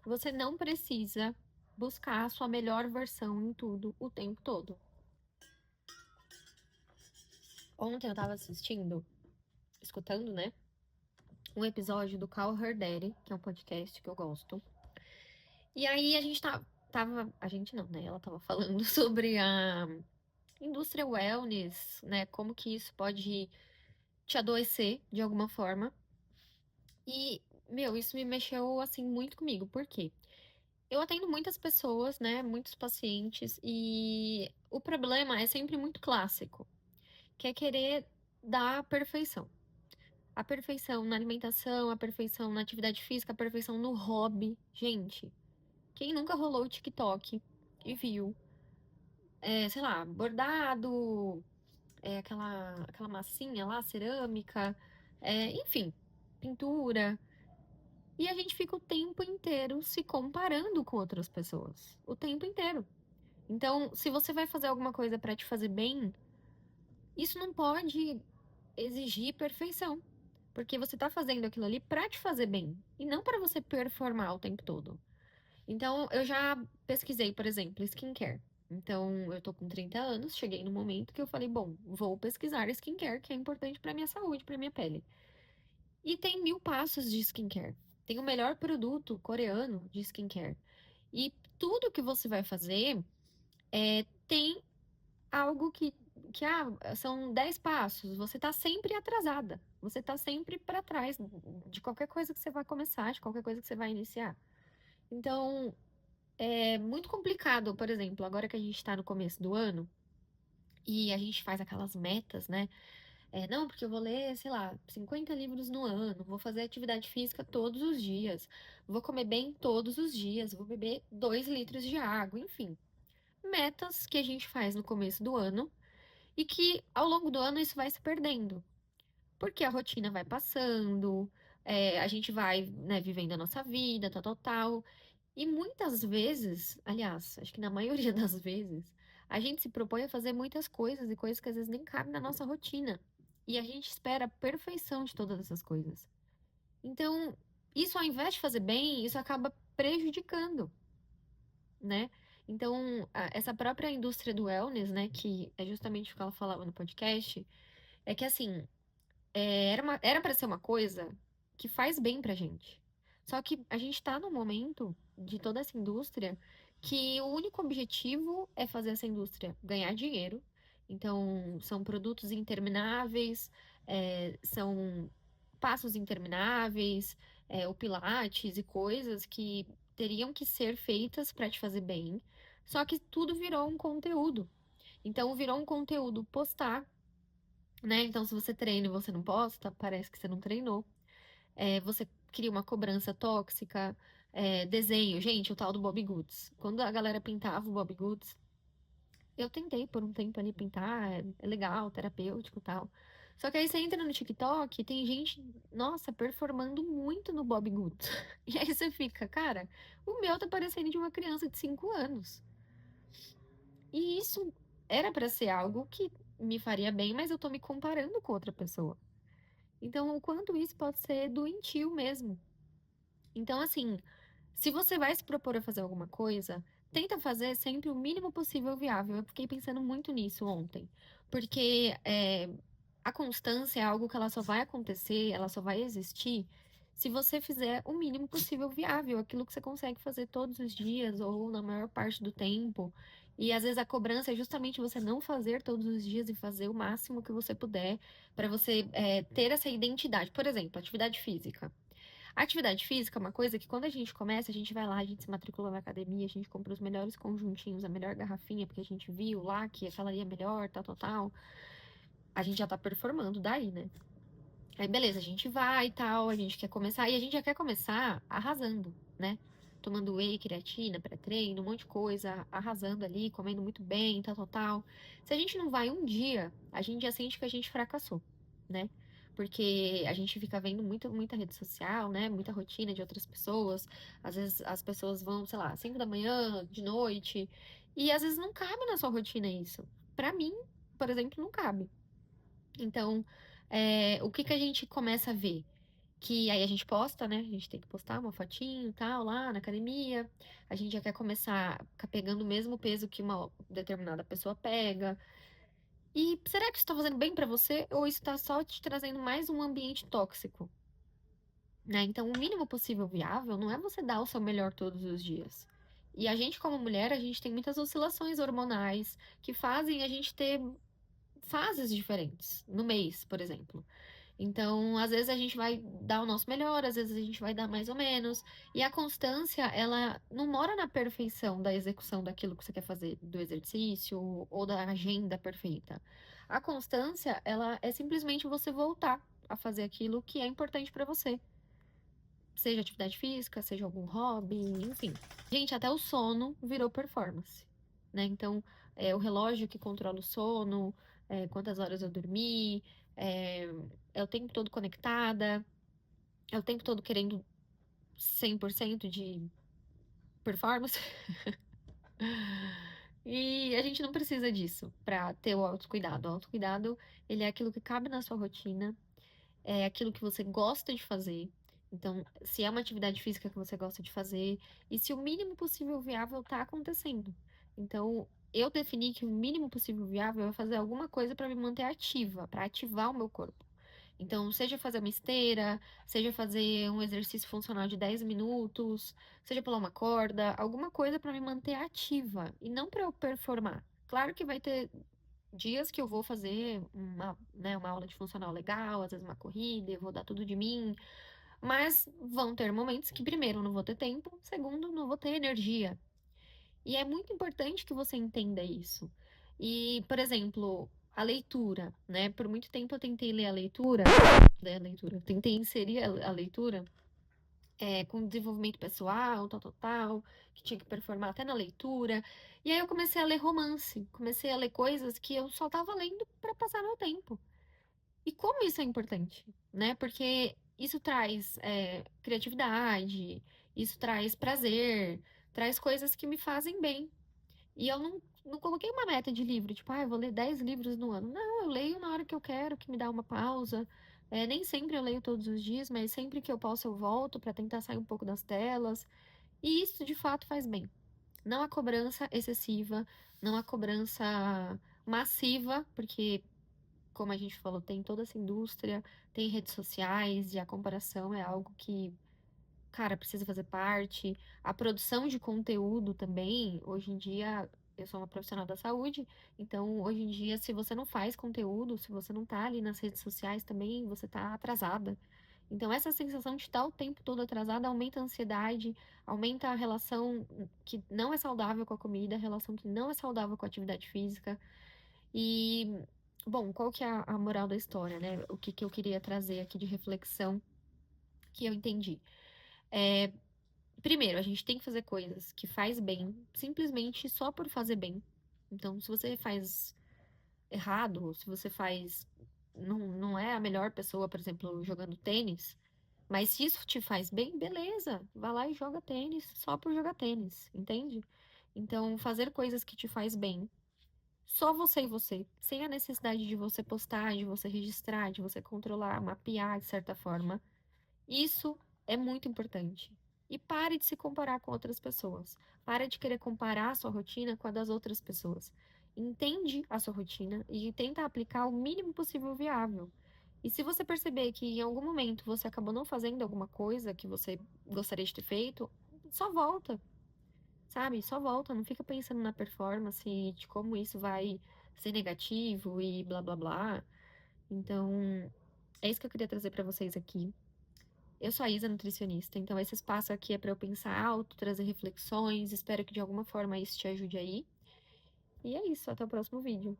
Você não precisa buscar a sua melhor versão em tudo o tempo todo. Ontem eu tava escutando, né, um episódio do Call Her Daddy, que é um podcast que eu gosto. E aí a gente a gente não, né? Ela tava falando sobre a indústria wellness, né? Como que isso pode te adoecer de alguma forma. E, meu, isso me mexeu assim muito comigo. Por quê? Eu atendo muitas pessoas, né? Muitos pacientes, e o problema é sempre muito clássico, que é querer dar perfeição. A perfeição na alimentação, a perfeição na atividade física, a perfeição no hobby. Gente, quem nunca rolou o TikTok e viu, sei lá, bordado, aquela massinha lá, cerâmica, enfim, pintura. E a gente fica o tempo inteiro se comparando com outras pessoas. O tempo inteiro. Então, se você vai fazer alguma coisa pra te fazer bem, isso não pode exigir perfeição. Porque você tá fazendo aquilo ali pra te fazer bem. E não pra você performar o tempo todo. Então, eu já pesquisei, por exemplo, skincare. Então, eu tô com 30 anos, cheguei no momento que eu falei, bom, vou pesquisar skincare, que é importante pra minha saúde, pra minha pele. E tem 1000 passos de skincare. Tem o melhor produto coreano de skincare. E tudo que você vai fazer tem algo são 10 passos. Você tá sempre atrasada. Você tá sempre para trás de qualquer coisa que você vai começar, de qualquer coisa que você vai iniciar. Então, é muito complicado, por exemplo, agora que a gente tá no começo do ano e a gente faz aquelas metas, né? Não, porque eu vou ler, sei lá, 50 livros no ano, vou fazer atividade física todos os dias, vou comer bem todos os dias, vou beber 2 litros de água, enfim. Metas que a gente faz no começo do ano e que ao longo do ano isso vai se perdendo, porque a rotina vai passando, a gente vai, né, vivendo a nossa vida, tal, tal, tal. E muitas vezes, aliás, acho que na maioria das vezes, a gente se propõe a fazer muitas coisas e coisas que às vezes nem cabem na nossa rotina. E a gente espera a perfeição de todas essas coisas. Então, isso ao invés de fazer bem, isso acaba prejudicando, né? Então, essa própria indústria do wellness, né, que é justamente o que ela falava no podcast, é que assim, era para ser uma coisa que faz bem pra gente. Só que a gente tá num momento de toda essa indústria que o único objetivo é fazer essa indústria ganhar dinheiro. Então, são produtos intermináveis, são passos intermináveis, o pilates e coisas que teriam que ser feitas para te fazer bem. Só que tudo virou um conteúdo. Então, virou um conteúdo postar, né? Então, se você treina e você não posta, parece que você não treinou. Você cria uma cobrança tóxica, desenho. Gente, o tal do Bob Goods. Quando a galera pintava o Bob Goods, eu tentei por um tempo ali pintar, é legal, terapêutico e tal. Só que aí você entra no TikTok e tem gente, nossa, performando muito no Bob Goods. E aí você fica, cara, o meu tá parecendo de uma criança de 5 anos. E isso era pra ser algo que me faria bem, mas eu tô me comparando com outra pessoa. Então, o quanto isso pode ser doentio mesmo. Então, assim, se você vai se propor a fazer alguma coisa, tenta fazer sempre o mínimo possível viável. Eu fiquei pensando muito nisso ontem, porque a constância é algo que ela só vai acontecer, ela só vai existir se você fizer o mínimo possível viável, aquilo que você consegue fazer todos os dias ou na maior parte do tempo. E às vezes a cobrança é justamente você não fazer todos os dias e fazer o máximo que você puder para você ter essa identidade. Por exemplo, atividade física. A atividade física é uma coisa que quando a gente começa, a gente vai lá, a gente se matricula na academia, a gente compra os melhores conjuntinhos, a melhor garrafinha, porque a gente viu lá que aquela ali é melhor, tal, tal, tal. A gente já tá performando daí, né? Aí beleza, a gente vai e tal, a gente quer começar, e a gente já quer começar arrasando, né? Tomando whey, creatina, pré-treino, um monte de coisa, arrasando ali, comendo muito bem, tal, tal, tal. Se a gente não vai um dia, a gente já sente que a gente fracassou, né? Porque a gente fica vendo muita rede social, né? Muita rotina de outras pessoas. Às vezes as pessoas vão, sei lá, 5 da manhã, de noite, e às vezes não cabe na sua rotina isso. Pra mim, por exemplo, não cabe. Então, o que que a gente começa a ver? que aí a gente posta, né? A gente tem que postar uma fotinho e tal lá na academia. A gente já quer começar pegando o mesmo peso que uma determinada pessoa pega. E será que isso tá fazendo bem pra você ou isso tá só te trazendo mais um ambiente tóxico, né? Então, o mínimo possível viável não é você dar o seu melhor todos os dias. E a gente, como mulher, a gente tem muitas oscilações hormonais que fazem a gente ter fases diferentes no mês, por exemplo. Então, às vezes a gente vai dar o nosso melhor, às vezes a gente vai dar mais ou menos. E a constância, ela não mora na perfeição da execução daquilo que você quer fazer, do exercício ou da agenda perfeita. A constância, ela é simplesmente você voltar a fazer aquilo que é importante para você. Seja atividade física, seja algum hobby, enfim. Gente, até o sono virou performance, né? Então, é o relógio que controla o sono, quantas horas eu dormi, é o tempo todo conectada, é o tempo todo querendo 100% de performance. E a gente não precisa disso para ter o autocuidado. O autocuidado, ele é aquilo que cabe na sua rotina, é aquilo que você gosta de fazer. Então, se é uma atividade física que você gosta de fazer, e se o mínimo possível viável está acontecendo. Então, eu defini que o mínimo possível viável é fazer alguma coisa para me manter ativa, para ativar o meu corpo. Então, seja fazer uma esteira, seja fazer um exercício funcional de 10 minutos, seja pular uma corda, alguma coisa para me manter ativa e não para eu performar. Claro que vai ter dias que eu vou fazer uma aula de funcional legal, às vezes uma corrida, eu vou dar tudo de mim, mas vão ter momentos que, primeiro, eu não vou ter tempo, segundo, não vou ter energia. E é muito importante que você entenda isso. E, por exemplo, a leitura, né? Por muito tempo eu tentei ler a leitura, tentei inserir a leitura com desenvolvimento pessoal, tal, tal, tal, que tinha que performar até na leitura. E aí eu comecei a ler romance, comecei a ler coisas que eu só tava lendo para passar meu tempo. E como isso é importante, né? Porque isso traz criatividade, isso traz prazer, traz coisas que me fazem bem. E eu não coloquei uma meta de livro, tipo, eu vou ler 10 livros no ano. Não, eu leio na hora que eu quero, que me dá uma pausa. Nem sempre eu leio todos os dias, mas sempre que eu posso eu volto para tentar sair um pouco das telas. E isso de fato faz bem. Não a cobrança excessiva, não a cobrança massiva, porque, como a gente falou, tem toda essa indústria, tem redes sociais e a comparação é algo que, cara, precisa fazer parte. A produção de conteúdo também, hoje em dia, eu sou uma profissional da saúde, então hoje em dia, se você não faz conteúdo, se você não tá ali nas redes sociais também, você tá atrasada. Então, essa sensação de estar o tempo todo atrasada aumenta a ansiedade, aumenta a relação que não é saudável com a comida, a relação que não é saudável com a atividade física. E, bom, qual que é a moral da história, né? O que que eu queria trazer aqui de reflexão que eu entendi? É, primeiro, a gente tem que fazer coisas que faz bem, simplesmente só por fazer bem. Então, se você faz errado, se você faz. Não é a melhor pessoa, por exemplo, jogando tênis, mas se isso te faz bem, beleza, vá lá e joga tênis só por jogar tênis, entende? Então, fazer coisas que te faz bem, só você e você, sem a necessidade de você postar, de você registrar, de você controlar, mapear de certa forma, isso é muito importante. E pare de se comparar com outras pessoas. Pare de querer comparar a sua rotina com a das outras pessoas. Entende a sua rotina e tenta aplicar o mínimo possível viável. E se você perceber que em algum momento você acabou não fazendo alguma coisa que você gostaria de ter feito, só volta, sabe? Só volta, não fica pensando na performance e de como isso vai ser negativo e blá blá blá. Então, é isso que eu queria trazer para vocês aqui. Eu sou a Isa, nutricionista, então esse espaço aqui é para eu pensar alto, trazer reflexões, espero que de alguma forma isso te ajude aí. E é isso, até o próximo vídeo.